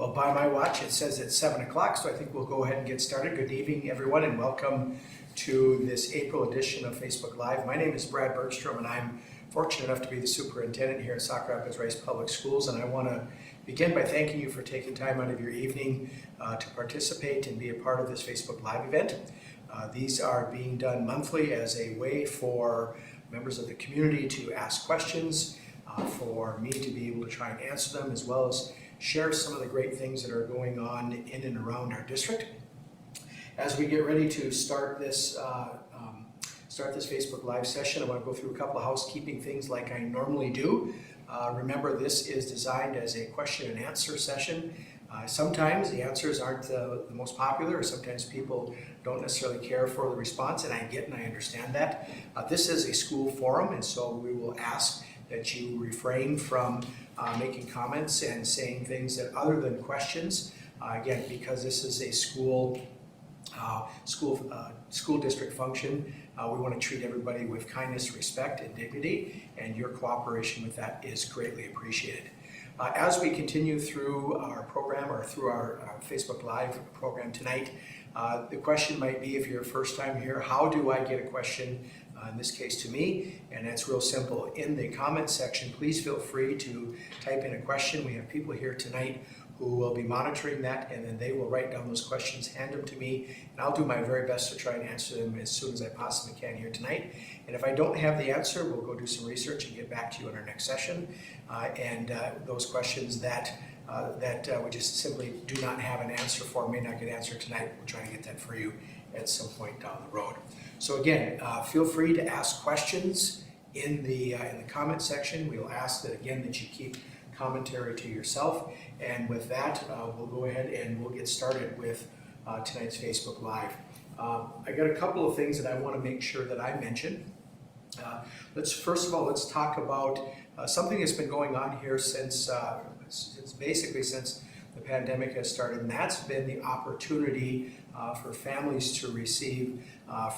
Well, by my watch, it says it's 7 o'clock, so I think we'll go ahead and get started. Good evening, everyone, and welcome to this April edition of Facebook Live. My name is Brad Bergstrom, and I'm fortunate enough to be the superintendent here at Sauk Rapids-Rice Public Schools, and I want to begin by thanking you for taking time out of your evening to participate and be a part of this Facebook Live event. These are being done monthly as a way for members of the community to ask questions, for me to be able to try and answer them, as well as share some of the great things that are going on in and around our district. As we get ready to start this Facebook Live session, I want to go through a couple of housekeeping things like I normally do. Remember, this is designed as a question and answer session. Sometimes the answers aren't the most popular, or sometimes people don't necessarily care for the response, and I get and I understand that. This is a school forum, and so we will ask that you refrain from making comments and saying things that other than questions. Again, because this is a school district function, we want to treat everybody with kindness, respect, and dignity, and your cooperation with that is greatly appreciated. As we continue through our program, or through our Facebook Live program tonight, the question might be, if you're first time here, how do I get a question, in this case to me? And that's real simple. In the comment section, please feel free to type in a question. We have people here tonight who will be monitoring that, and then they will write down those questions, hand them to me, and I'll do my very best to try and answer them as soon as I possibly can here tonight. And if I don't have the answer, we'll go do some research and get back to you in our next session. Those questions that we just simply do not have an answer for, may not get answered tonight, we'll try to get that for you at some point down the road. So again, feel free to ask questions in the comment section. We'll ask that, again, that you keep commentary to yourself. And with that, we'll go ahead and we'll get started with tonight's Facebook Live. I got a couple of things that I want to make sure that I mention. First of all, let's talk about something that's been going on here since the pandemic has started, and that's been the opportunity for families to receive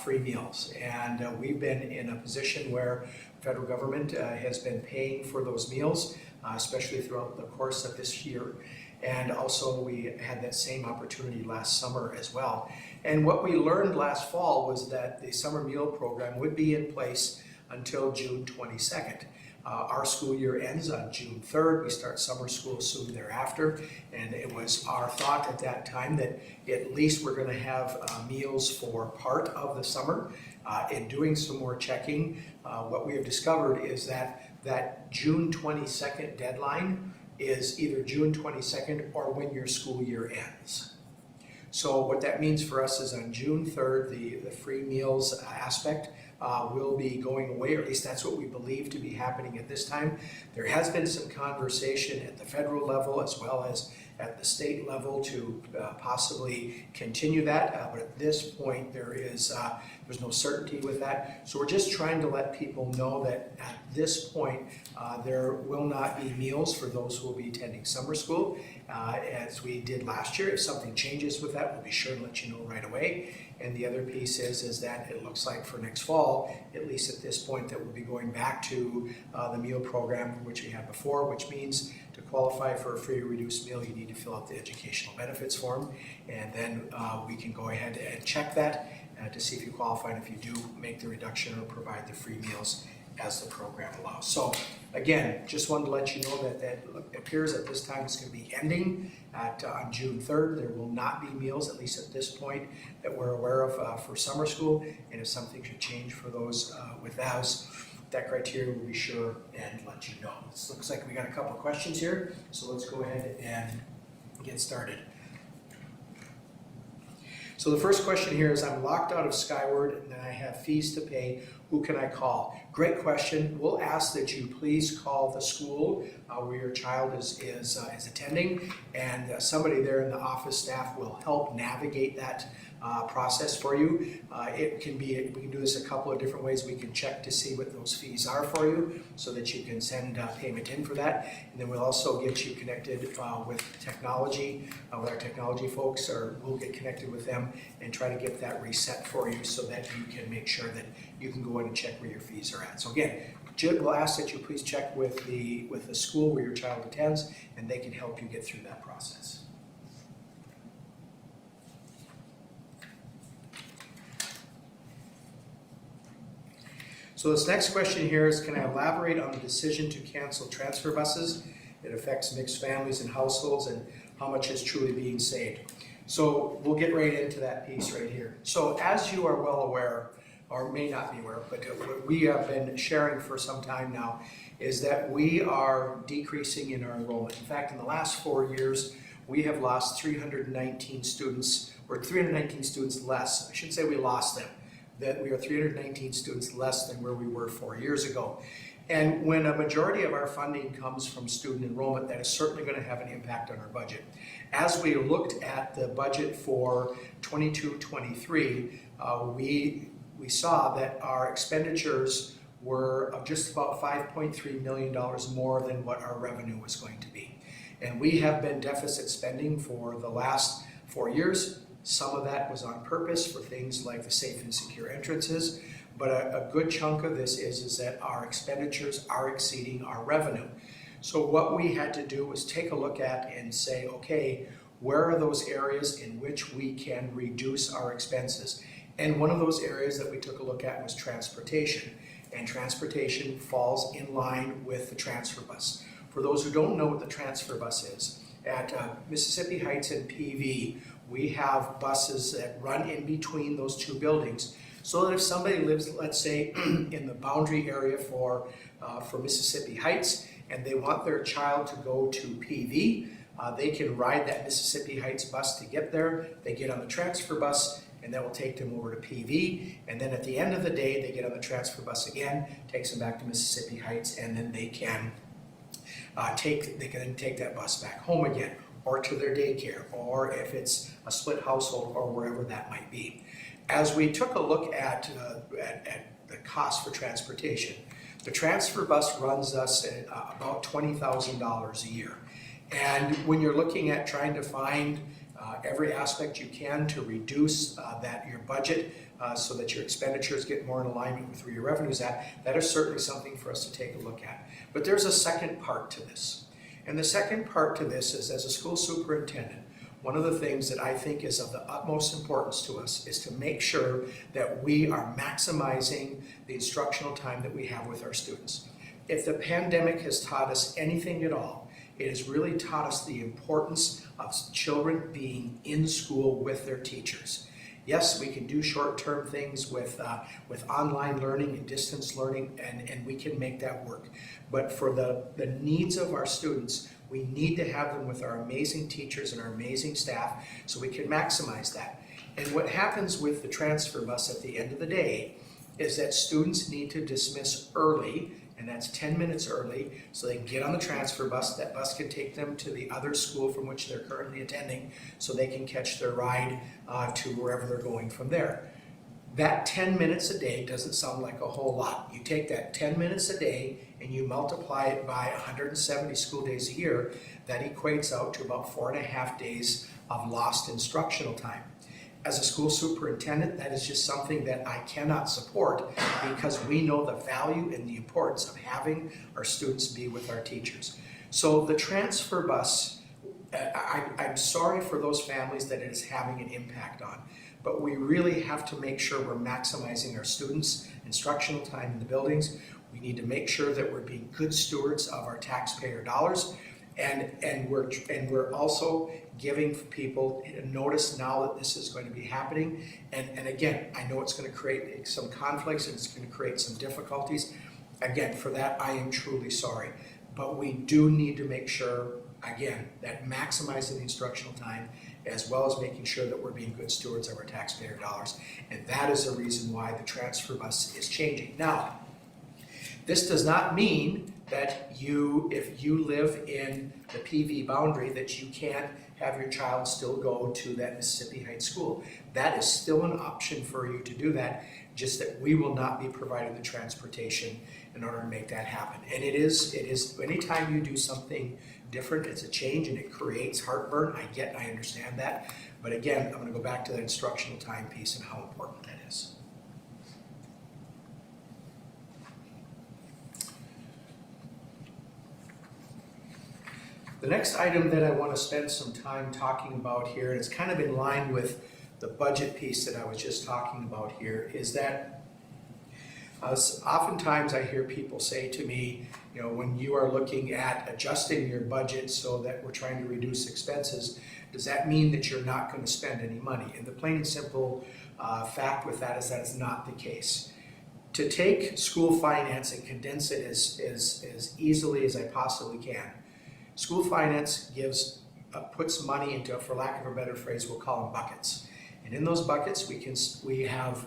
free meals. And we've been in a position where the federal government has been paying for those meals, especially throughout the course of this year. And also we had that same opportunity last summer as well. And what we learned last fall was that the summer meal program would be in place until June 22nd. Our school year ends on June 3rd. We start summer school soon thereafter. And it was our thought at that time that at least we're going to have meals for part of the summer. In doing some more checking, what we have discovered is that June 22nd deadline is either June 22nd or when your school year ends. So what that means for us is on June 3rd, the free meals aspect will be going away, or at least that's what we believe to be happening at this time. There has been some conversation at the federal level as well as at the state level to possibly continue that, but at this point there's no certainty with that. So we're just trying to let people know that at this point there will not be meals for those who will be attending summer school, as we did last year. If something changes with that, we'll be sure to let you know right away. And the other piece is that it looks like for next fall, at least at this point, that we'll be going back to the meal program which we had before, which means to qualify for a free or reduced meal, you need to fill out the educational benefits form, and then we can go ahead and check that to see if you qualify, and if you do, make the reduction or provide the free meals as the program allows. So again, just wanted to let you know that it appears at this time it's going to be ending on June 3rd. There will not be meals, at least at this point, that we're aware of for summer school. And if something should change for those with that criteria, we'll be sure and let you know. This looks like we got a couple of questions here, so let's go ahead and get started. So the first question here is, I'm locked out of Skyward and I have fees to pay. Who can I call? Great question. We'll ask that you please call the school where your child is attending, and somebody there in the office staff will help navigate that process for you. We can do this a couple of different ways. We can check to see what those fees are for you so that you can send payment in for that. And then we'll also get you connected with technology, with our technology folks, or we'll get connected with them and try to get that reset for you so that you can make sure that you can go in and check where your fees are at. So again, we'll ask that you please check with the school where your child attends, and they can help you get through that process. So this next question here is, can I elaborate on the decision to cancel transfer buses? It affects mixed families and households, and how much is truly being saved. So we'll get right into that piece right here. So as you are well aware, or may not be aware, but what we have been sharing for some time now is that we are decreasing in our enrollment. In fact, in the last 4 years, we have lost 319 students, or 319 students less. I shouldn't say we lost them, that we are 319 students less than where we were 4 years ago. And when a majority of our funding comes from student enrollment, that is certainly going to have an impact on our budget. As we looked at the budget for 22-23, we saw that our expenditures were just about $5.3 million more than what our revenue was going to be. And we have been deficit spending for the last 4 years. Some of that was on purpose for things like the safe and secure entrances, but a good chunk of this is that our expenditures are exceeding our revenue. So what we had to do was take a look at and say, okay, where are those areas in which we can reduce our expenses? And one of those areas that we took a look at was transportation. And transportation falls in line with the transfer bus. For those who don't know what the transfer bus is, at Mississippi Heights and PV, we have buses that run in between those two buildings, so that if somebody lives, let's say, in the boundary area for Mississippi Heights, and they want their child to go to PV, they can ride that Mississippi Heights bus to get there. They get on the transfer bus, and that will take them over to PV, and then at the end of the day, they get on the transfer bus again, takes them back to Mississippi Heights, and then they can take that bus back home again, or to their daycare, or if it's a split household, or wherever that might be. As we took a look at the cost for transportation, the transfer bus runs us at about $20,000 a year. And when you're looking at trying to find every aspect you can to reduce your budget so that your expenditures get more in alignment with where your revenue's at, that is certainly something for us to take a look at. But there's a second part to this. And the second part to this is, as a school superintendent, one of the things that I think is of the utmost importance to us is to make sure that we are maximizing the instructional time that we have with our students. If the pandemic has taught us anything at all, it has really taught us the importance of children being in school with their teachers. Yes, we can do short-term things with online learning and distance learning, and we can make that work. But for the needs of our students, we need to have them with our amazing teachers and our amazing staff so we can maximize that. And what happens with the transfer bus at the end of the day is that students need to dismiss early, and that's 10 minutes early, so they can get on the transfer bus. That bus can take them to the other school from which they're currently attending, so they can catch their ride to wherever they're going from there. That 10 minutes a day doesn't sound like a whole lot. You take that 10 minutes a day and you multiply it by 170 school days a year, that equates out to about 4.5 days of lost instructional time. As a school superintendent, that is just something that I cannot support, because we know the value and the importance of having our students be with our teachers. So the transfer bus, I'm sorry for those families that it is having an impact on, but we really have to make sure we're maximizing our students' instructional time in the buildings. We need to make sure that we're being good stewards of our taxpayer dollars, and we're also giving people a notice now that this is going to be happening. And again, I know it's going to create some conflicts and it's going to create some difficulties. Again, for that, I am truly sorry. But we do need to make sure, again, that maximizing the instructional time, as well as making sure that we're being good stewards of our taxpayer dollars. And that is the reason why the transfer bus is changing. Now, this does not mean that if you live in the PV boundary, that you can't have your child still go to that Mississippi Heights school. That is still an option for you to do that, just that we will not be providing the transportation in order to make that happen. And it is anytime you do something different, it's a change and it creates heartburn. I understand that. But again, I'm going to go back to the instructional time piece and how important that is. The next item that I want to spend some time talking about here, and it's kind of in line with the budget piece that I was just talking about here, is that Oftentimes I hear people say to me, when you are looking at adjusting your budget so that we're trying to reduce expenses, does that mean that you're not going to spend any money? And the plain and simple fact with that is not the case. To take school finance and condense it as easily as I possibly can, school finance puts money into, for lack of a better phrase, we'll call them buckets. And in those buckets, we have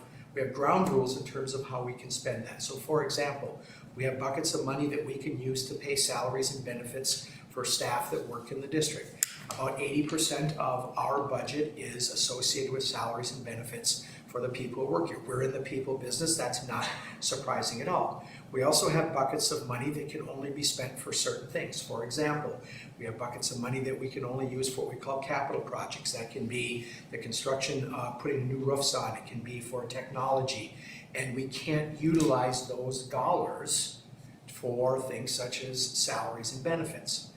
ground rules in terms of how we can spend that. So for example, we have buckets of money that we can use to pay salaries and benefits for staff that work in the district. About 80% of our budget is associated with salaries and benefits for the people who work here. We're in the people business, that's not surprising at all. We also have buckets of money that can only be spent for certain things. For example, we have buckets of money that we can only use for what we call capital projects. That can be the construction, putting new roofs on, it can be for technology, and we can't utilize those dollars for things such as salaries and benefits.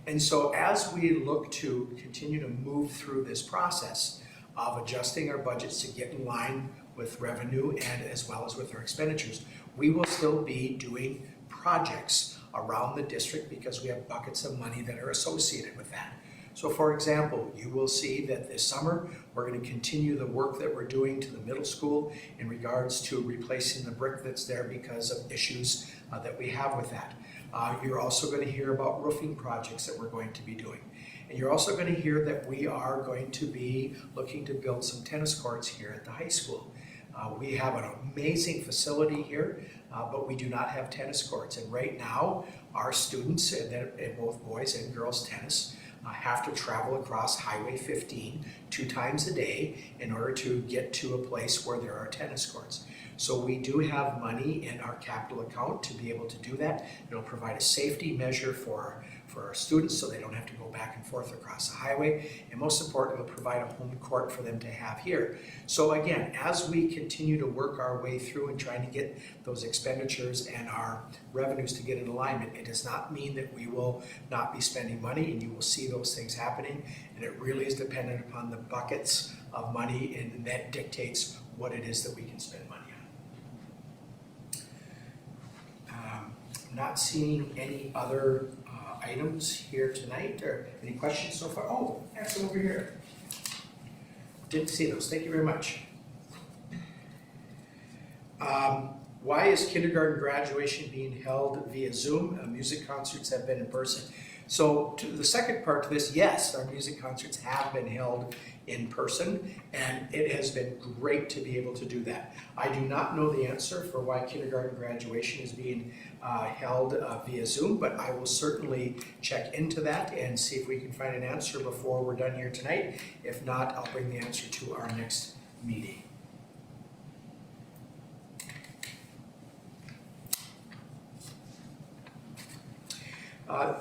And so as we look to continue to move through this process of adjusting our budgets to get in line with revenue and as well as with our expenditures, we will still be doing projects around the district because we have buckets of money that are associated with that. So for example, you will see that this summer we're going to continue the work that we're doing to the middle school in regards to replacing the brick that's there because of issues that we have with that. You're also going to hear about roofing projects that we're going to be doing. And you're also going to hear that we are going to be looking to build some tennis courts here at the high school. We have an amazing facility here, but we do not have tennis courts. And right now, our students, in both boys and girls tennis, have to travel across Highway 15 2 times a day in order to get to a place where there are tennis courts. So we do have money in our capital account to be able to do that. It'll provide a safety measure for our students so they don't have to go back and forth across the highway. And most importantly, it'll provide a home court for them to have here. So again, as we continue to work our way through and trying to get those expenditures and our revenues to get in alignment, it does not mean that we will not be spending money, and you will see those things happening. And it really is dependent upon the buckets of money, and that dictates what it is that we can spend money on. Not seeing any other items here tonight, or any questions so far? Oh, there's some over here. Didn't see those. Thank you very much. Why is kindergarten graduation being held via Zoom? Music concerts have been in person. So to the second part to this, yes, our music concerts have been held in person, and it has been great to be able to do that. I do not know the answer for why kindergarten graduation is being held via Zoom, but I will certainly check into that and see if we can find an answer before we're done here tonight. If not, I'll bring the answer to our next meeting.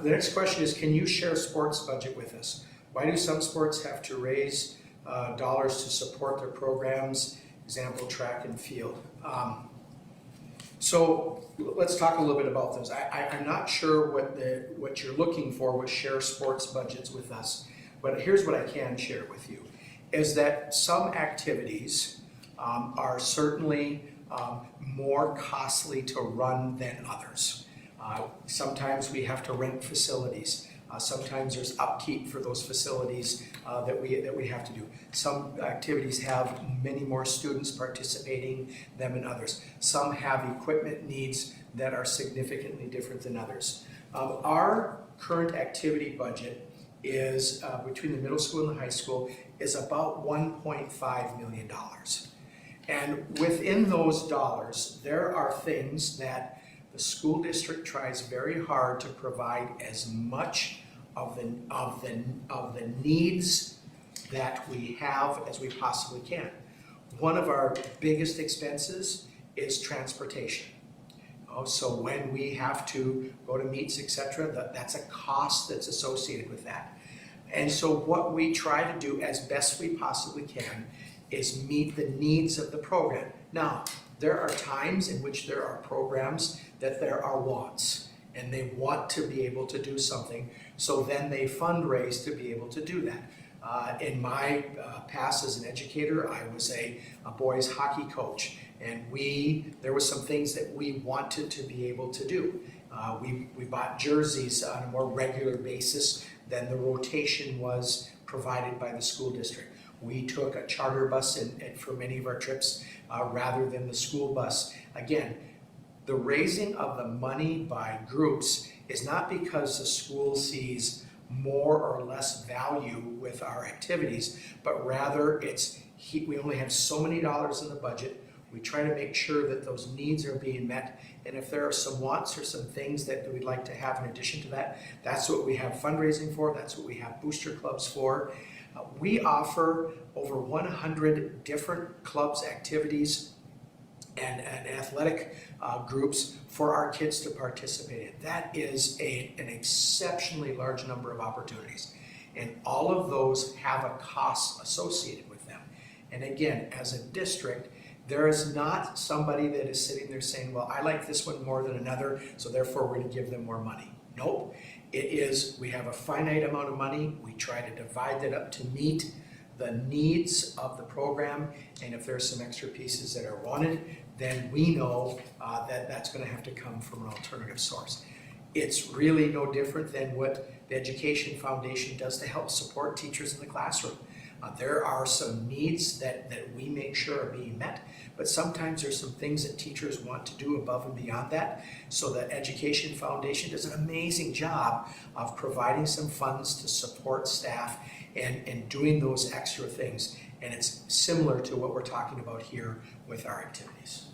The next question is, can you share sports budget with us? Why do some sports have to raise dollars to support their programs? Example, track and field. So let's talk a little bit about those. I'm not sure what you're looking for with share sports budgets with us, but here's what I can share with you, is that some activities are certainly more costly to run than others. Sometimes we have to rent facilities. Sometimes there's upkeep for those facilities that we have to do. Some activities have many more students participating than others. Some have equipment needs that are significantly different than others. Our current activity budget is, between the middle school and the high school, is about $1.5 million. And within those dollars, there are things that the school district tries very hard to provide as much of the needs that we have as we possibly can. One of our biggest expenses is transportation. So when we have to go to meets, etc., that's a cost that's associated with that. And so what we try to do as best we possibly can is meet the needs of the program. Now, there are times in which there are programs that there are wants, and they want to be able to do something, so then they fundraise to be able to do that. In my past as an educator, I was a boys hockey coach, And there were some things that we wanted to be able to do. We bought jerseys on a more regular basis than the rotation was provided by the school district. We took a charter bus for many of our trips rather than the school bus. Again, the raising of the money by groups is not because the school sees more or less value with our activities, but rather we only have so many dollars in the budget. We try to make sure that those needs are being met, and if there are some wants or some things that we'd like to have in addition to that, that's what we have fundraising for, that's what we have booster clubs for. We offer over 100 different clubs, activities, and athletic groups for our kids to participate in. That is an exceptionally large number of opportunities. And all of those have a cost associated with them. And again, as a district, there is not somebody that is sitting there saying, well, I like this one more than another, so therefore we're going to give them more money. Nope. It is, we have a finite amount of money. We try to divide that up to meet the needs of the program, and if there's some extra pieces that are wanted, then we know that that's going to have to come from an alternative source. It's really no different than what the Education Foundation does to help support teachers in the classroom. There are some needs that we make sure are being met, but sometimes there's some things that teachers want to do above and beyond that. So the Education Foundation does an amazing job of providing some funds to support staff and doing those extra things. And it's similar to what we're talking about here with our activities.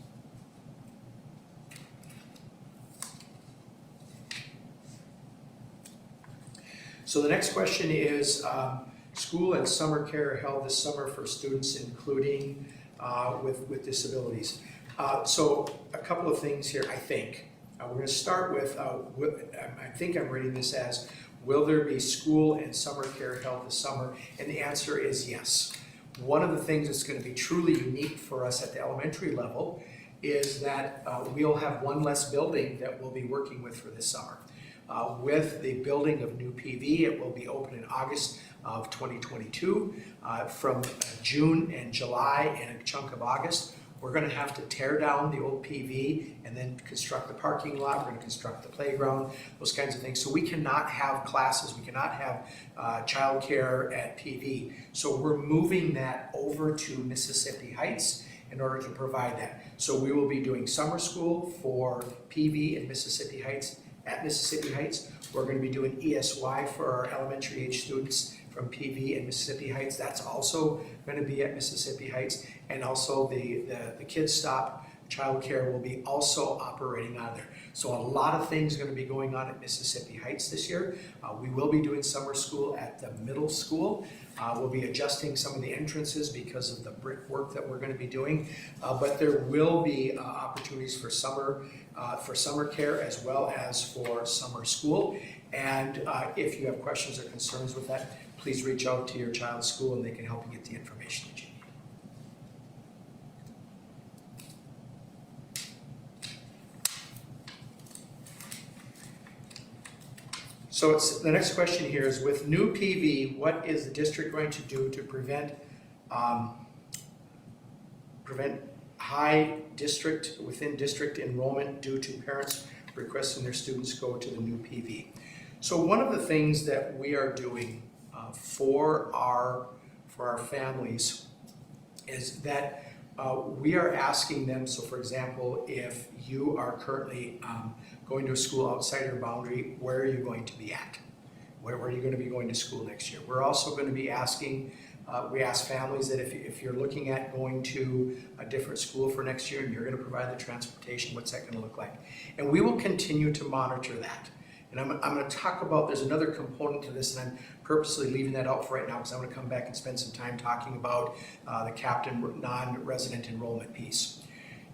So the next question is, school and summer care held this summer for students including with disabilities. So a couple of things here, I think. We're going to start with, I think I'm reading this as, will there be school and summer care held this summer? And the answer is yes. One of the things that's going to be truly unique for us at the elementary level is that we'll have one less building that we'll be working with for this summer. With the building of new PV, it will be open in August of 2022. From June and July and a chunk of August, we're going to have to tear down the old PV and then construct the parking lot. We're going to construct the playground, those kinds of things. So we cannot have classes, we cannot have childcare at PV. So we're moving that over to Mississippi Heights in order to provide that. So we will be doing summer school for PV in Mississippi Heights. At Mississippi Heights, we're going to be doing ESY for our elementary age students from PV and Mississippi Heights. That's also going to be at Mississippi Heights, and also the Kids Stop childcare will be also operating on there. So a lot of things are going to be going on at Mississippi Heights this year. We will be doing summer school at the middle school. We'll be adjusting some of the entrances because of the brickwork that we're going to be doing, but there will be opportunities for summer care as well as for summer school. And if you have questions or concerns with that, please reach out to your child's school and they can help you get the information that you need. So the next question here is, with new PV, what is the district going to do to prevent high within district enrollment due to parents requesting their students go to the new PV? So one of the things that we are doing for our families is that we are asking them, so for example, if you are currently going to a school outside your boundary, where are you going to be at? Where are you going to be going to school next year? We're also going to be asking, we ask families that if you're looking at going to a different school for next year and you're going to provide the transportation, what's that going to look like? And we will continue to monitor that. And I'm going to talk about, there's another component to this, and I'm purposely leaving that out for right now because I'm going to come back and spend some time talking about the capped and non-resident enrollment piece.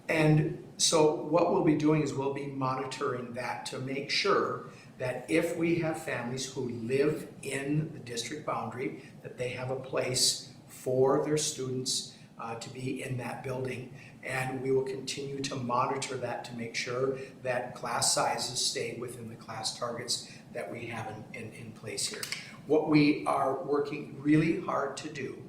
And so what we'll be doing is we'll be monitoring that to make sure that if we have families who live in the district boundary, that they have a place for their students to be in that building. And we will continue to monitor that to make sure that class sizes stay within the class targets that we have in place here. What we are working really hard to do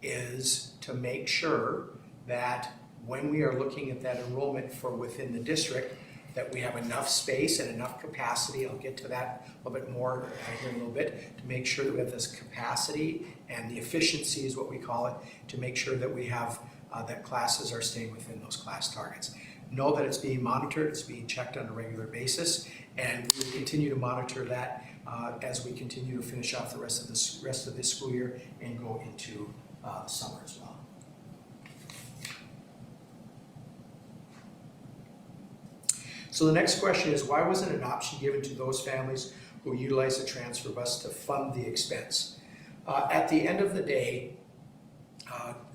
is to make sure that when we are looking at that enrollment for within the district, that we have enough space and enough capacity. I'll get to that a little bit more here in a little bit, to make sure that we have this capacity and the efficiency is what we call it, to make sure that we have that classes are staying within those class targets. Know that it's being monitored, it's being checked on a regular basis, and we will continue to monitor that as we continue to finish off the rest of this school year and go into the summer as well. So the next question is, why wasn't an option given to those families who utilize the transfer bus to fund the expense? At the end of the day,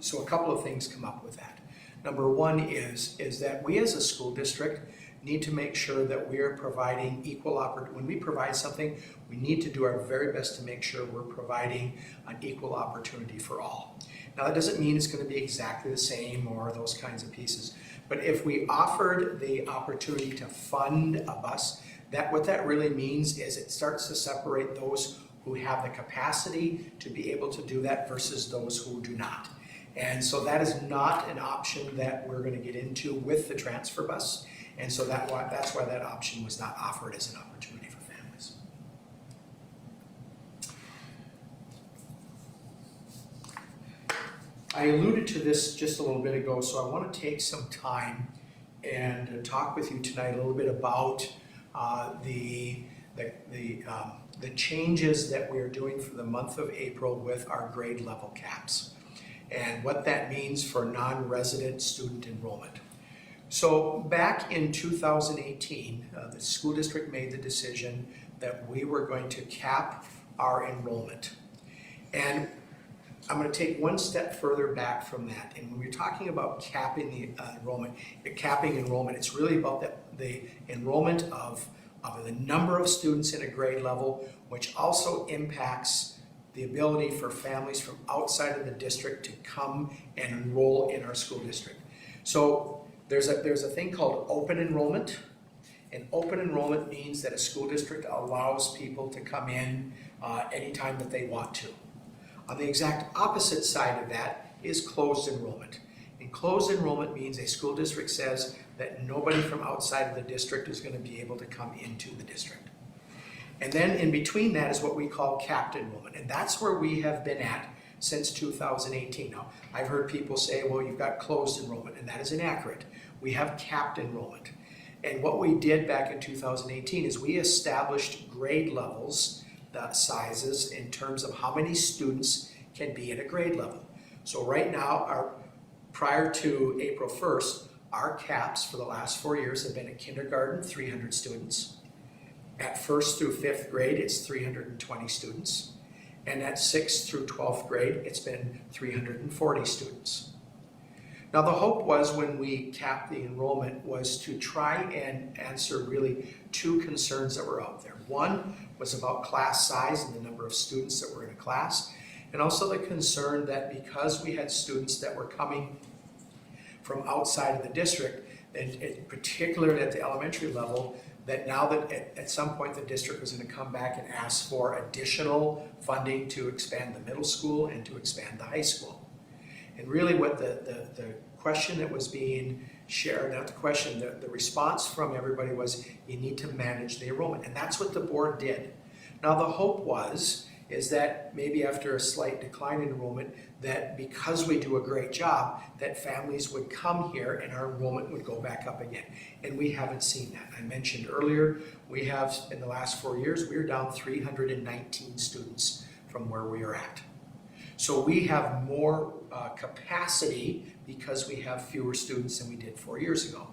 so a couple of things come up with that. Number one is that we as a school district need to make sure that we are providing equal opportunity. When we provide something, we need to do our very best to make sure we're providing an equal opportunity for all. Now that doesn't mean it's going to be exactly the same or those kinds of pieces. But if we offered the opportunity to fund a bus, what that really means is it starts to separate those who have the capacity to be able to do that versus those who do not. And so that is not an option that we're going to get into with the transfer bus. And so that's why that option was not offered as an opportunity for families. I alluded to this just a little bit ago, so I want to take some time and talk with you tonight a little bit about the changes that we're doing for the month of April with our grade level caps and what that means for non-resident student enrollment. So back in 2018, the school district made the decision that we were going to cap our enrollment. And I'm going to take one step further back from that. And when we're talking about capping enrollment, it's really about the enrollment of the number of students in a grade level, which also impacts the ability for families from outside of the district to come and enroll in our school district. So there's a thing called open enrollment. And open enrollment means that a school district allows people to come in anytime that they want to. On the exact opposite side of that is closed enrollment. And closed enrollment means a school district says that nobody from outside of the district is going to be able to come into the district. And then in between that is what we call capped enrollment. And that's where we have been at since 2018. Now, I've heard people say, well, you've got closed enrollment, and that is inaccurate. We have capped enrollment. And what we did back in 2018 is we established grade levels, the sizes in terms of how many students can be in a grade level. So right now, prior to April 1st, our caps for the last 4 years have been at kindergarten, 300 students. At 1st through 5th grade, it's 320 students. And at 6th through 12th grade, it's been 340 students. Now the hope was when we capped the enrollment was to try and answer really two concerns that were out there. One was about class size and the number of students that were in a class, and also the concern that because we had students that were coming from outside of the district, and particularly at the elementary level, that now that at some point the district was going to come back and ask for additional funding to expand the middle school and to expand the high school. And really what the question that was being shared, not the question, the response from everybody was, you need to manage the enrollment. And that's what the board did. Now the hope is that maybe after a slight decline in enrollment, that because we do a great job, that families would come here and our enrollment would go back up again. And we haven't seen that. I mentioned earlier, we have, in the last 4 years, we're down 319 students from where we are at. So we have more capacity because we have fewer students than we did 4 years ago.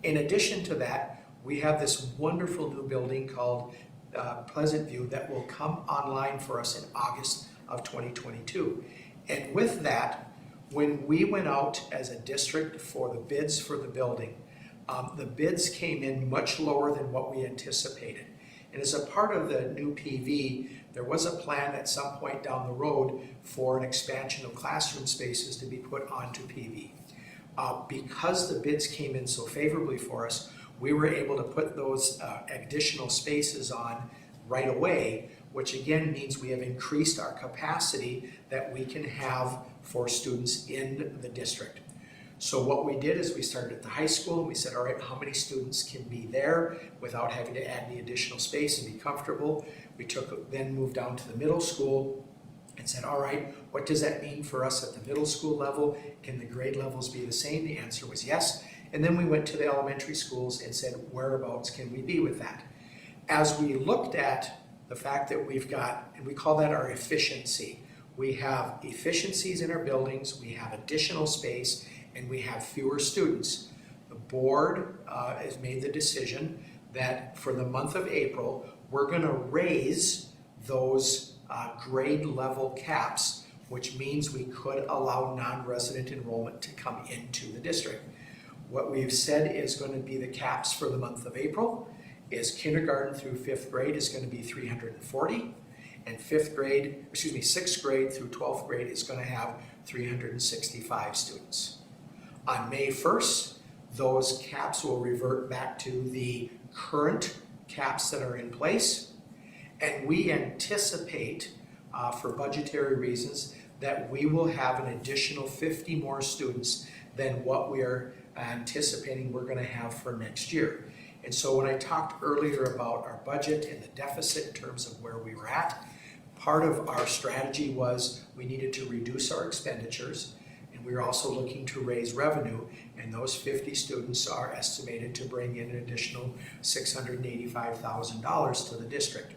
In addition to that, we have this wonderful new building called Pleasant View that will come online for us in August of 2022. And with that, when we went out as a district for the bids for the building, the bids came in much lower than what we anticipated. And as a part of the new PV, there was a plan at some point down the road for an expansion of classroom spaces to be put onto PV. Because the bids came in so favorably for us, we were able to put those additional spaces on right away, which again means we have increased our capacity that we can have for students in the district. So what we did is we started at the high school and we said, all right, how many students can be there without having to add any additional space and be comfortable? We then moved down to the middle school and said, all right, what does that mean for us at the middle school level? Can the grade levels be the same? The answer was yes. And then we went to the elementary schools and said, whereabouts can we be with that? As we looked at the fact that we've got, and we call that our efficiency. We have efficiencies in our buildings, we have additional space, and we have fewer students. The board has made the decision that for the month of April, we're going to raise those grade level caps, which means we could allow non-resident enrollment to come into the district. What we've said is going to be the caps for the month of April is kindergarten through 5th grade is going to be 340, and 6th grade through 12th grade is going to have 365 students. On May 1st, those caps will revert back to the current caps that are in place, and we anticipate, for budgetary reasons, that we will have an additional 50 more students than what we are anticipating we're going to have for next year. And so when I talked earlier about our budget and the deficit in terms of where we were at, part of our strategy was we needed to reduce our expenditures, and we were also looking to raise revenue, and those 50 students are estimated to bring in an additional $685,000 to the district.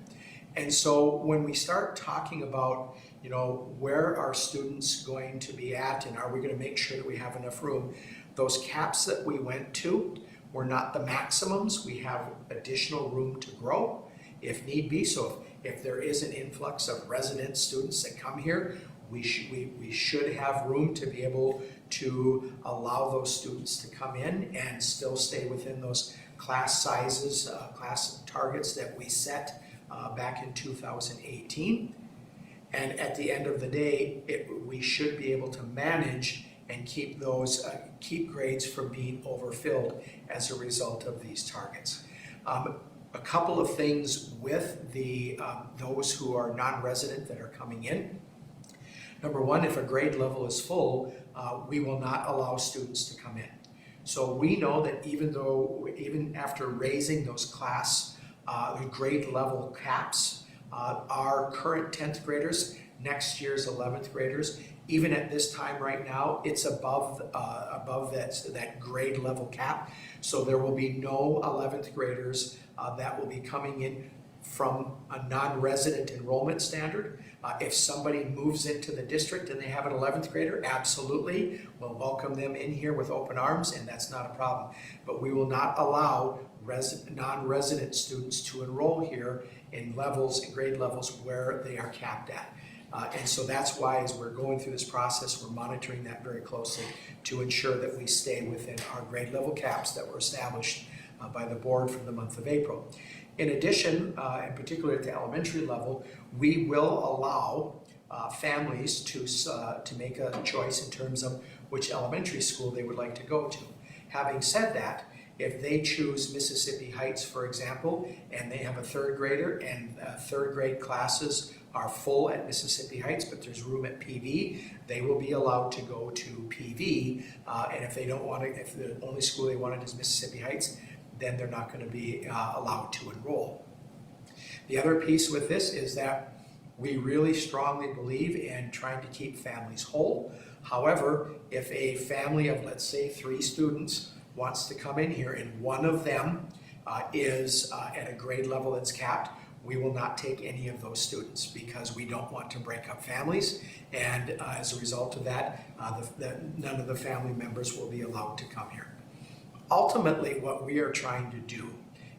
And so when we start talking about, you know, where are students going to be at and are we going to make sure that we have enough room, those caps that we went to were not the maximums. We have additional room to grow if need be. So if there is an influx of resident students that come here, we should have room to be able to allow those students to come in and still stay within those class sizes, class targets that we set back in 2018. And at the end of the day, we should be able to manage and keep those keep grades from being overfilled as a result of these targets. A couple of things with the those who are non-resident that are coming in. Number one, if a grade level is full, we will not allow students to come in. So we know that even after raising those grade level caps, our current 10th graders, next year's 11th graders, even at this time right now, it's above that grade level cap. So there will be no 11th graders that will be coming in from a non-resident enrollment standard. If somebody moves into the district and they have an 11th grader, absolutely, we'll welcome them in here with open arms, and that's not a problem. But we will not allow non-resident students to enroll here in grade levels where they are capped at. And so that's why, as we're going through this process, we're monitoring that very closely to ensure that we stay within our grade level caps that were established by the board for the month of April. In addition, in particular at the elementary level, we will allow families to make a choice in terms of which elementary school they would like to go to. Having said that, if they choose Mississippi Heights, for example, and they have a 3rd grader and 3rd grade classes are full at Mississippi Heights, but there's room at PV, they will be allowed to go to PV. And if they don't want to, if the only school they wanted is Mississippi Heights, then they're not going to be allowed to enroll. The other piece with this is that we really strongly believe in trying to keep families whole. However, if a family of, let's say, 3 students wants to come in here and one of them is at a grade level that's capped, we will not take any of those students because we don't want to break up families, and as a result of that, none of the family members will be allowed to come here. Ultimately, what we are trying to do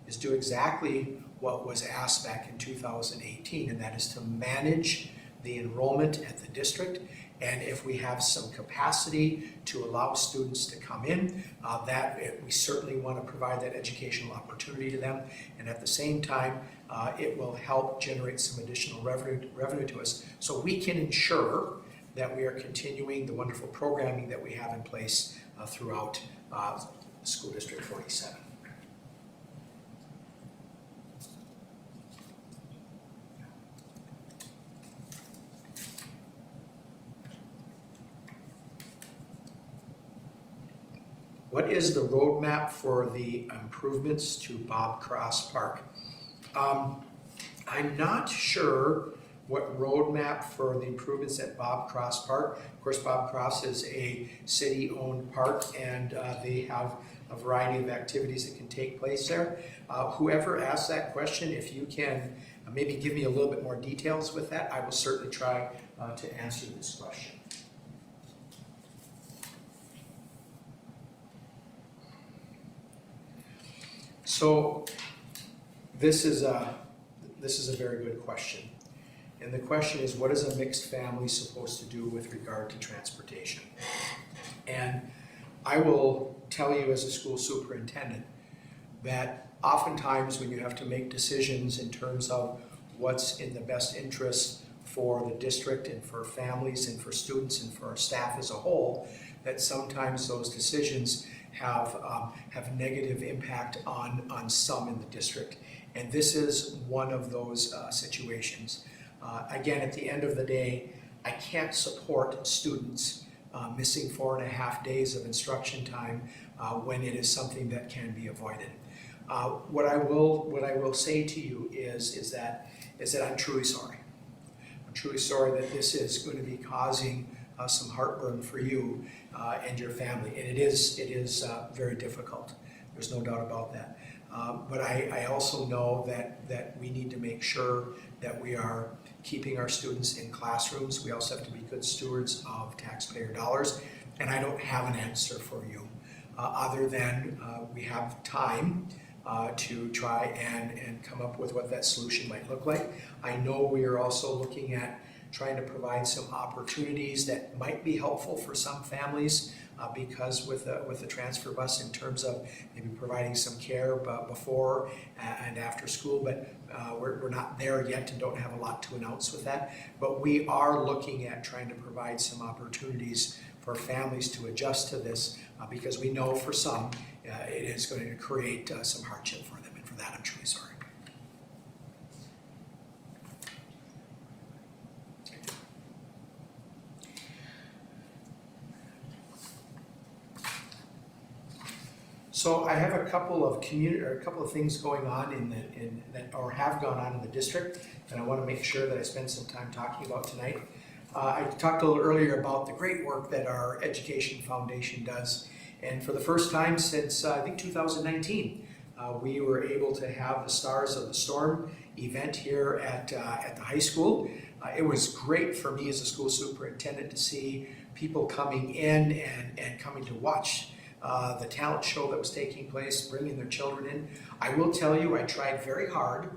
is do exactly what was asked back in 2018, and that is to manage the enrollment at the district. And if we have some capacity to allow students to come in, we certainly want to provide that educational opportunity to them. And at the same time, it will help generate some additional revenue to us, so we can ensure that we are continuing the wonderful programming that we have in place throughout School District 47. What is the roadmap for the improvements to Bob Cross Park? I'm not sure what roadmap for the improvements at Bob Cross Park. Of course, Bob Cross is a city-owned park, and they have a variety of activities that can take place there. Whoever asked that question, if you can maybe give me a little bit more details with that, I will certainly try to answer this question. So this is a very good question. And the question is, what is a mixed family supposed to do with regard to transportation? And I will tell you as a school superintendent that oftentimes when you have to make decisions in terms of what's in the best interest for the district and for families and for students and for our staff as a whole, that sometimes those decisions have negative impact on some in the district. And this is one of those situations. Again, at the end of the day, I can't support students missing 4.5 days of instruction time when it is something that can be avoided. What I will say to you is that I'm truly sorry. I'm truly sorry that this is going to be causing some heartburn for you and your family, and it is very difficult. There's no doubt about that. But I also know that we need to make sure that we are keeping our students in classrooms. We also have to be good stewards of taxpayer dollars, and I don't have an answer for you other than we have time to try and come up with what that solution might look like. I know we are also looking at trying to provide some opportunities that might be helpful for some families because with the transfer bus in terms of maybe providing some care before and after school, but we're not there yet and don't have a lot to announce with that. But we are looking at trying to provide some opportunities for families to adjust to this because we know for some it is going to create some hardship for them, and for that I'm truly sorry. So I have a couple of things going on or have gone on in the district, and I want to make sure that I spend some time talking about tonight. I talked a little earlier about the great work that our Education Foundation does, and for the first time since I think 2019, we were able to have the Stars of the Storm event here at the high school. It was great for me as a school superintendent to see people coming in and coming to watch the talent show that was taking place, bringing their children in. I will tell you, I tried very hard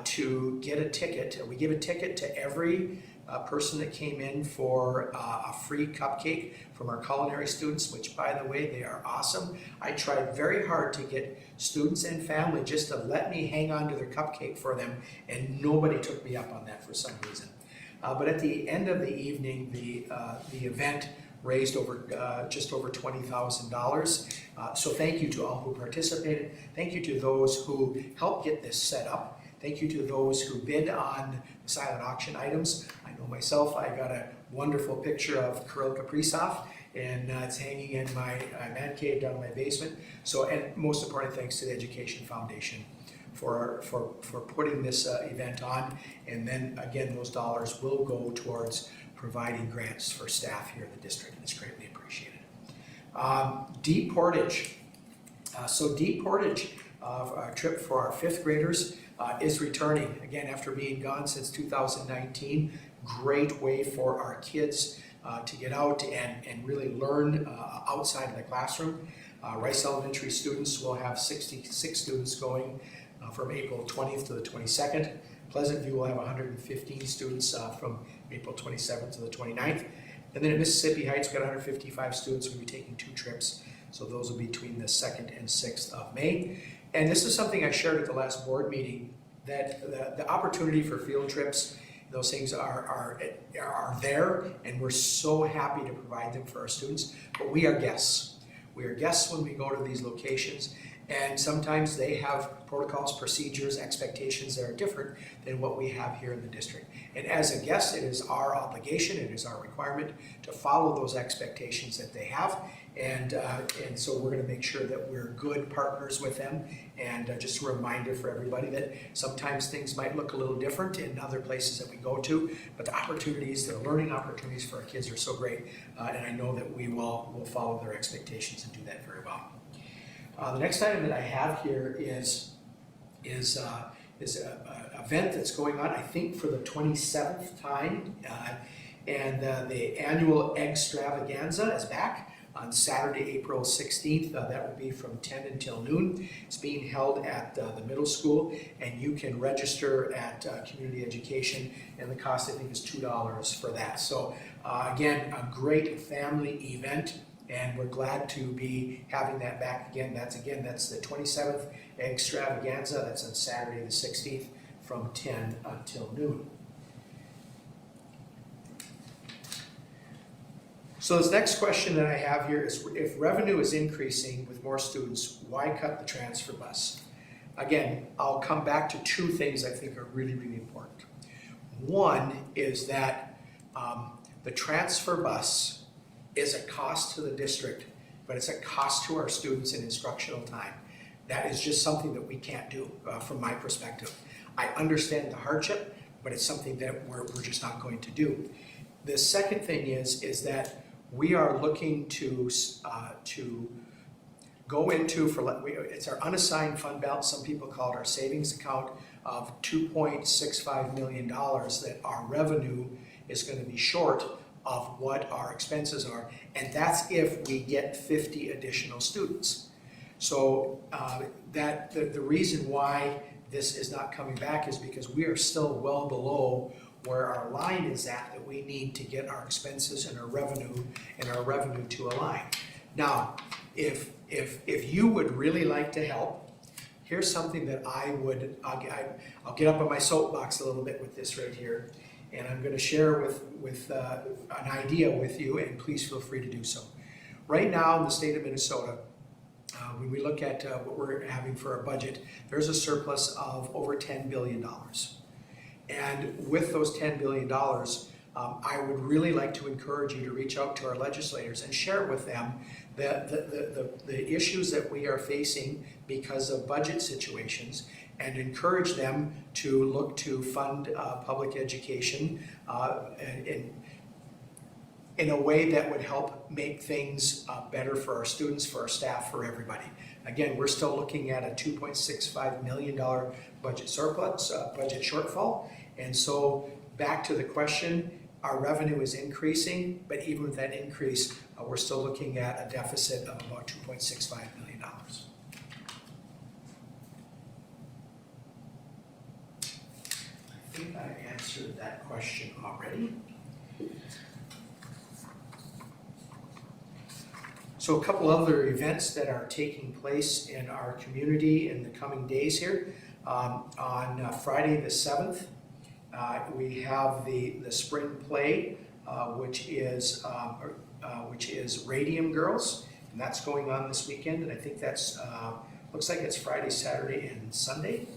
to get a ticket. We give a ticket to every person that came in for a free cupcake from our culinary students, which, by the way, they are awesome. I tried very hard to get students and family just to let me hang on to their cupcake for them, and nobody took me up on that for some reason. But at the end of the evening, the event raised just over $20,000. So thank you to all who participated. Thank you to those who helped get this set up. Thank you to those who bid on the silent auction items. I know myself, I got a wonderful picture of Kirill Kaprizov, and it's hanging in my man cave down in my basement. So, and most important, thanks to the Education Foundation for putting this event on. And then again, those dollars will go towards providing grants for staff here in the district, and it's greatly appreciated. Deep Portage. So Deep Portage, a trip for our 5th graders, is returning again after being gone since 2019. Great way for our kids to get out and really learn outside of the classroom. Rice Elementary students will have 66 students going from April 20th to the 22nd. Pleasant View will have 115 students from April 27th to the 29th. And then at Mississippi Heights, we've got 155 students who will be taking 2 trips. So those will be between the 2nd and 6th of May. And this is something I shared at the last board meeting, that the opportunity for field trips, those things are there, and we're so happy to provide them for our students. But we are guests. We are guests when we go to these locations, And sometimes they have protocols, procedures, expectations that are different than what we have here in the district. And as a guest, it is our obligation, it is our requirement to follow those expectations that they have. And so we're going to make sure that we're good partners with them. And just a reminder for everybody that sometimes things might look a little different in other places that we go to, but the opportunities, the learning opportunities for our kids are so great. And I know that we will follow their expectations and do that very well. The next item that I have here is an event that's going on, I think, for the 27th time. And the annual Extravaganza is back on Saturday, April 16th. That will be from 10 until noon. It's being held at the middle school, and you can register at Community Education, and the cost, I think, is $2 for that. So again, a great family event, and we're glad to be having that back again. That's the 27th Extravaganza. That's on Saturday the 16th from 10 until noon. So this next question that I have here is, if revenue is increasing with more students, why cut the transfer bus? Again, I'll come back to two things I think are really, really important. One is that the transfer bus is a cost to the district, but it's a cost to our students in instructional time. That is just something that we can't do from my perspective. I understand the hardship, but it's something that we're just not going to do. The second thing is that we are looking to go into, it's our unassigned fund balance, some people call it our savings account, of $2.65 million that our revenue is going to be short of what our expenses are, and that's if we get 50 additional students. So the reason why this is not coming back is because we are still well below where our line is at, that we need to get our expenses and our revenue to align. Now, if you would really like to help, here's something that I'll get up on my soapbox a little bit with this right here, and I'm going to share with an idea with you, and please feel free to do so. Right now in the state of Minnesota, when we look at what we're having for our budget, there's a surplus of over $10 billion. And with those $10 billion, I would really like to encourage you to reach out to our legislators and share with them the issues that we are facing because of budget situations, and encourage them to look to fund public education in a way that would help make things better for our students, for our staff, for everybody. Again, we're still looking at a $2.65 million budget surplus, budget shortfall. And so back to the question, our revenue is increasing, but even with that increase, we're still looking at a deficit of about $2.65 million. I think I answered that question already. So a couple other events that are taking place in our community in the coming days here. On Friday the 7th, we have the spring play, which is Radium Girls, and that's going on this weekend. And I think that's looks like it's Friday, Saturday, and Sunday.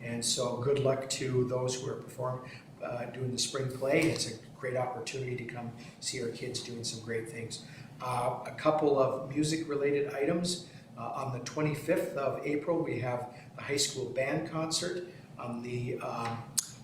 And so good luck to those who are doing the spring play. It's a great opportunity to come see our kids doing some great things. A couple of music-related items. On the 25th of April, we have the high school band concert. On the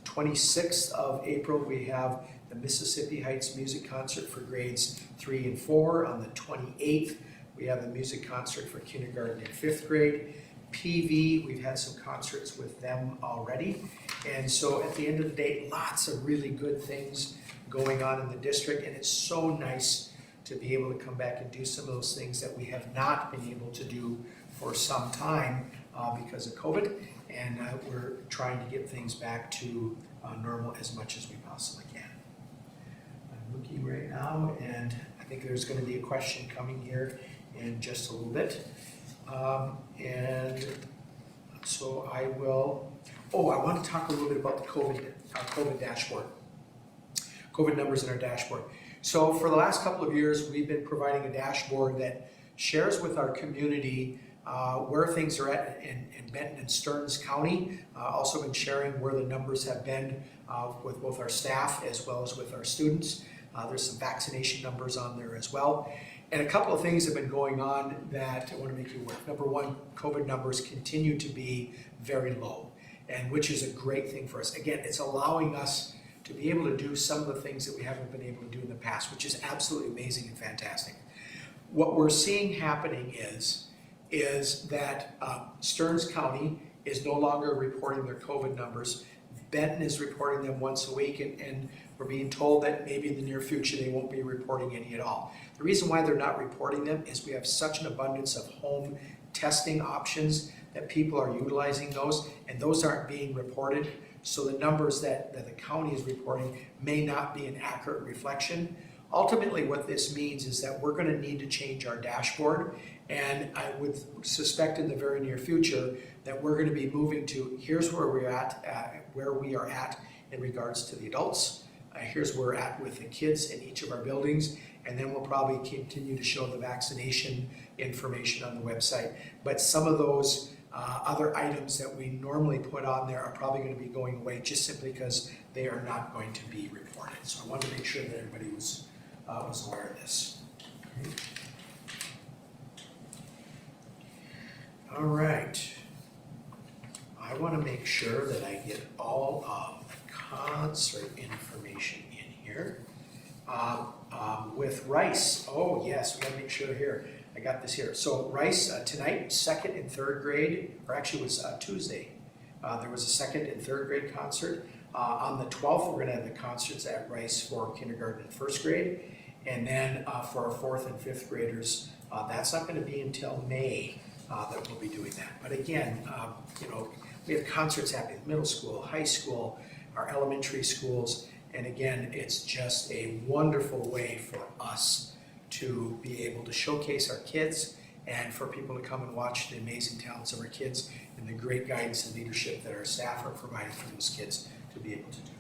26th of April, we have the Mississippi Heights Music Concert for grades 3 and 4. On the 28th, we have the music concert for kindergarten and 5th grade. PV, we've had some concerts with them already. And so at the end of the day, lots of really good things going on in the district, and it's so nice to be able to come back and do some of those things that we have not been able to do for some time because of COVID, and we're trying to get things back to normal as much as we possibly can. I'm looking right now, and I think there's going to be a question coming here in just a little bit. And so I want to talk a little bit about the COVID dashboard, COVID numbers in our dashboard. So for the last couple of years, we've been providing a dashboard that shares with our community where things are at in Benton and Stearns County. Also been sharing where the numbers have been with both our staff as well as with our students. There's some vaccination numbers on there as well. And a couple of things have been going on that I want to make you aware of. Number one, COVID numbers continue to be very low, and which is a great thing for us. Again, it's allowing us to be able to do some of the things that we haven't been able to do in the past, which is absolutely amazing and fantastic. What we're seeing happening is that Stearns County is no longer reporting their COVID numbers. Benton is reporting them once a week, and we're being told that maybe in the near future they won't be reporting any at all. The reason why they're not reporting them is we have such an abundance of home testing options that people are utilizing those, and those aren't being reported. So the numbers that the county is reporting may not be an accurate reflection. Ultimately, what this means is that we're going to need to change our dashboard, and I would suspect in the very near future that we're going to be moving to here's where we are at in regards to the adults. Here's where we're at with the kids in each of our buildings, and then we'll probably continue to show the vaccination information on the website. But some of those other items that we normally put on there are probably going to be going away just simply because they are not going to be reported. So I wanted to make sure that everybody was aware of this. Okay. All right. I want to make sure that I get all of the concert information in here. With Rice, oh yes, we got to make sure here. I got this here. So Rice, tonight, 2nd and 3rd grade, or actually it was Tuesday, there was a 2nd and 3rd grade concert. On the 12th, we're going to have the concerts at Rice for kindergarten and 1st grade. And then for our 4th and 5th graders, that's not going to be until May that we'll be doing that. But again, you know, we have concerts happening in middle school, high school, our elementary schools. And again, it's just a wonderful way for us to be able to showcase our kids and for people to come and watch the amazing talents of our kids and the great guidance and leadership that our staff are providing for those kids to be able to do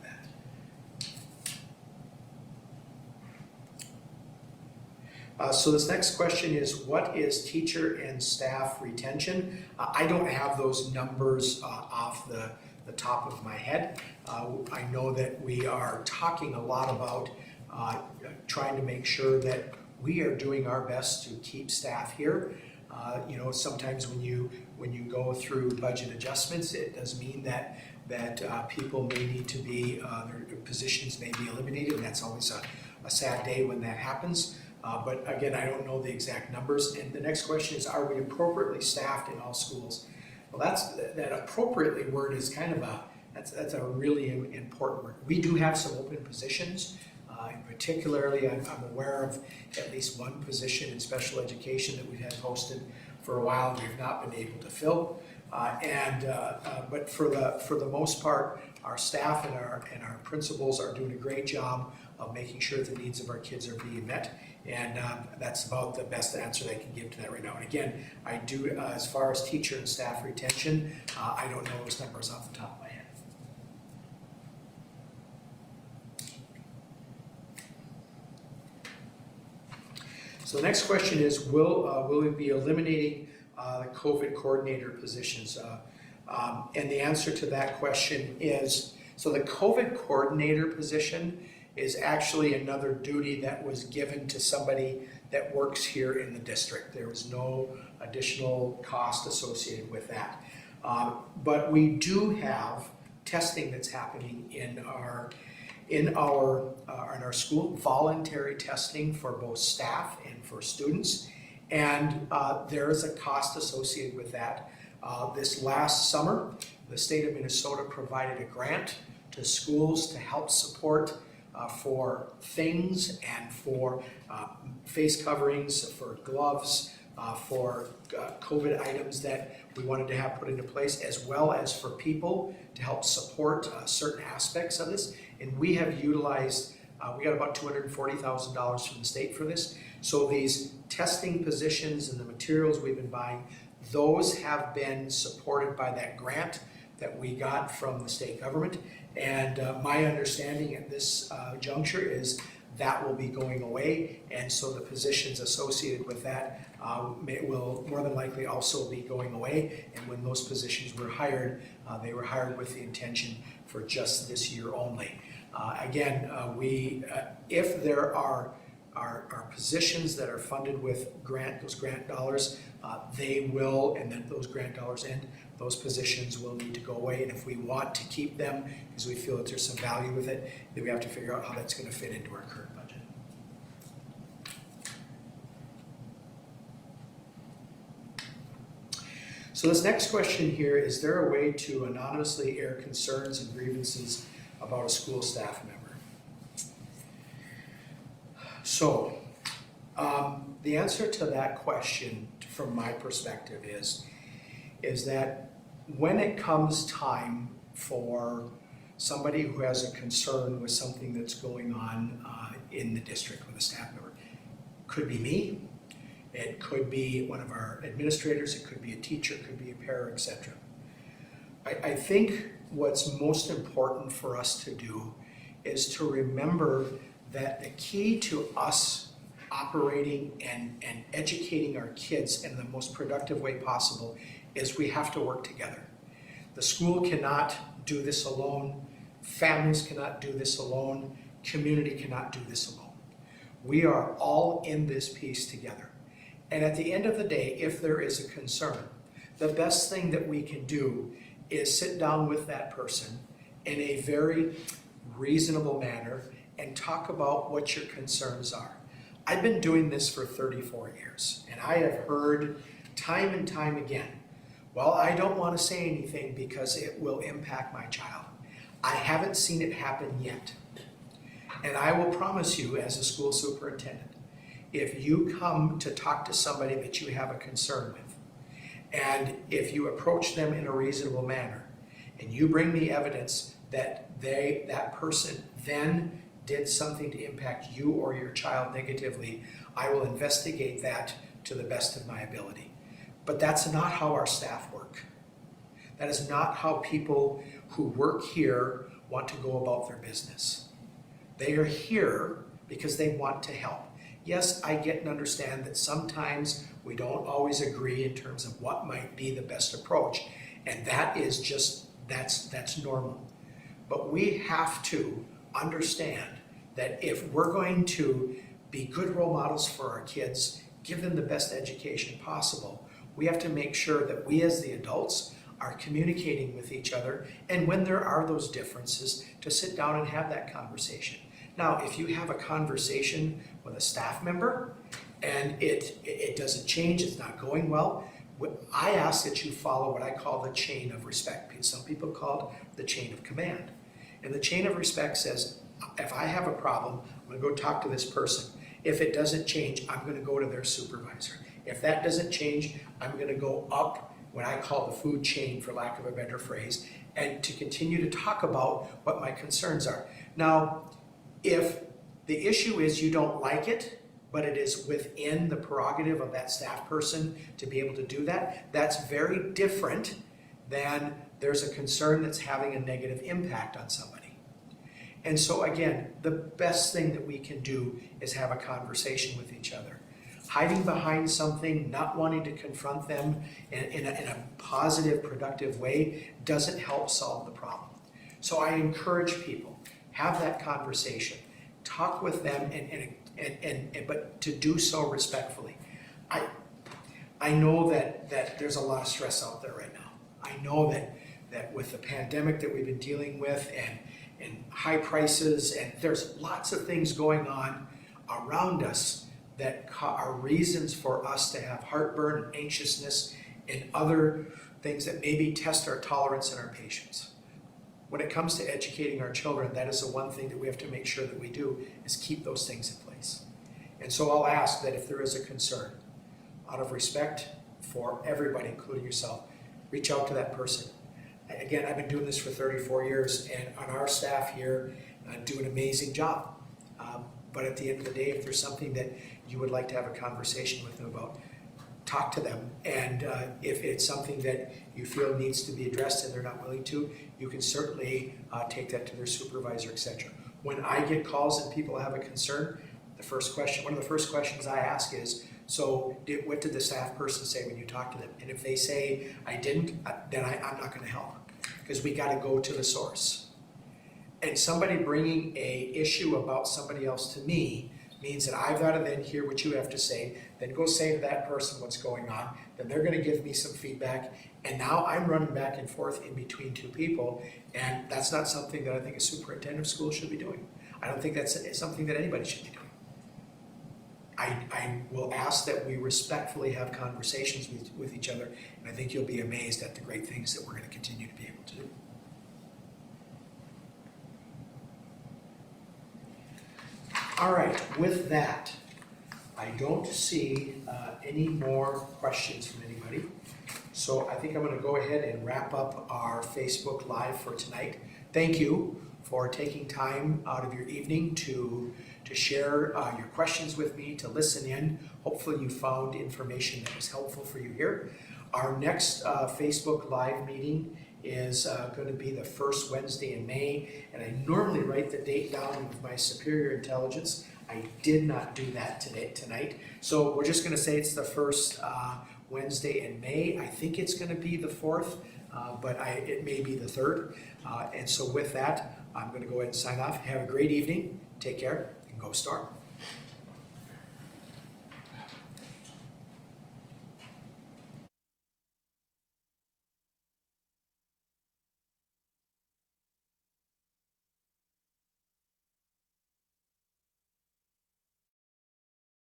that. So this next question is, what is teacher and staff retention? I don't have those numbers off the top of my head. I know that we are talking a lot about trying to make sure that we are doing our best to keep staff here. You know, sometimes when you go through budget adjustments, it does mean that people may need to be, their positions may be eliminated, and that's always a sad day when that happens. But again, I don't know the exact numbers. And the next question is, are we appropriately staffed in all schools? Well, that appropriately word is kind of that's a really important word. We do have some open positions. Particularly, I'm aware of at least one position in special education that we've had posted for a while and we've not been able to fill. But for the most part, our staff and our principals are doing a great job of making sure the needs of our kids are being met. And that's about the best answer I can give to that right now. And again, I do, as far as teacher and staff retention, I don't know those numbers off the top of my head. So the next question is, will we be eliminating the COVID coordinator positions? And the answer to that question is, so the COVID coordinator position is actually another duty that was given to somebody that works here in the district. There was no additional cost associated with that. But we do have testing that's happening in our school, voluntary testing for both staff and for students, and there is a cost associated with that. This last summer, the state of Minnesota provided a grant to schools to help support for things and for face coverings, for gloves, for COVID items that we wanted to have put into place, as well as for people to help support certain aspects of this. And we have utilized, we got about $240,000 from the state for this. So these testing positions and the materials we've been buying, those have been supported by that grant that we got from the state government. And my understanding at this juncture is that will be going away. And so the positions associated with that will more than likely also be going away. And when those positions were hired, they were hired with the intention for just this year only. Again, if there are positions that are funded with those grant dollars, they will, and then those grant dollars end, those positions will need to go away. And if we want to keep them, because we feel that there's some value with it, then we have to figure out how that's going to fit into our current budget. So this next question here, is there a way to anonymously air concerns and grievances about a school staff member? So, the answer to that question, from my perspective, is that when it comes time for somebody who has a concern with something that's going on in the district with a staff member, could be me, it could be one of our administrators, it could be a teacher, it could be a para, etc. I think what's most important for us to do is to remember that the key to us operating and educating our kids in the most productive way possible is we have to work together. The school cannot do this alone, families cannot do this alone, community cannot do this alone. We are all in this piece together. And at the end of the day, if there is a concern, the best thing that we can do is sit down with that person in a very reasonable manner and talk about what your concerns are. I've been doing this for 34 years, and I have heard time and time again, well, I don't want to say anything because it will impact my child. I haven't seen it happen yet. And I will promise you, as a school superintendent, if you come to talk to somebody that you have a concern with, and if you approach them in a reasonable manner, and you bring me evidence that that person then did something to impact you or your child negatively, I will investigate that to the best of my ability. But that's not how our staff work. That is not how people who work here want to go about their business. They are here because they want to help. Yes, I get and understand that sometimes we don't always agree in terms of what might be the best approach, and that is just, that's normal. But we have to understand that if we're going to be good role models for our kids, give them the best education possible, we have to make sure that we as the adults are communicating with each other, and when there are those differences, to sit down and have that conversation. Now, if you have a conversation with a staff member and it doesn't change, it's not going well, I ask that you follow what I call the chain of respect. Some people call it the chain of command. And the chain of respect says, if I have a problem, I'm going to go talk to this person. If it doesn't change, I'm going to go to their supervisor. If that doesn't change, I'm going to go up what I call the food chain, for lack of a better phrase, and to continue to talk about what my concerns are. Now, if the issue is you don't like it, but it is within the prerogative of that staff person to be able to do that, that's very different than there's a concern that's having a negative impact on somebody. And so again, the best thing that we can do is have a conversation with each other. Hiding behind something, not wanting to confront them in a positive, productive way doesn't help solve the problem. So I encourage people, have that conversation, talk with them, but to do so respectfully. I know that there's a lot of stress out there right now. I know that with the pandemic that we've been dealing with and high prices, and there's lots of things going on around us that are reasons for us to have heartburn and anxiousness and other things that maybe test our tolerance and our patience. When it comes to educating our children, that is the one thing that we have to make sure that we do, is keep those things in place. And so I'll ask that if there is a concern, out of respect for everybody, including yourself, reach out to that person. Again, I've been doing this for 34 years, and on our staff here do an amazing job. But at the end of the day, if there's something that you would like to have a conversation with them about, talk to them. And if it's something that you feel needs to be addressed and they're not willing to, you can certainly take that to their supervisor, etc. When I get calls and people have a concern, one of the first questions I ask is, So what did the staff person say when you talked to them? And if they say, I didn't, then I'm not going to help, because we got to go to the source. And somebody bringing a issue about somebody else to me means that I've got to then hear what you have to say, then go say to that person what's going on, then they're going to give me some feedback, and now I'm running back and forth in between two people, and that's not something that I think a superintendent of schools should be doing. I don't think that's something that anybody should be doing. I will ask that we respectfully have conversations with each other, and I think you'll be amazed at the great things that we're going to continue to be able to do. All right, with that, I don't see any more questions from anybody. So I think I'm going to go ahead and wrap up our Facebook Live for tonight. Thank you for taking time out of your evening to share your questions with me, to listen in. Hopefully you found information that was helpful for you here. Our next Facebook Live meeting is going to be the first Wednesday in May, and I normally write the date down with my superior intelligence. I did not do that tonight, so we're just going to say it's the first Wednesday in May. I think it's going to be the 4th, but it may be the 3rd. And so with that, I'm going to go ahead and sign off. Have a great evening. Take care and go Storm.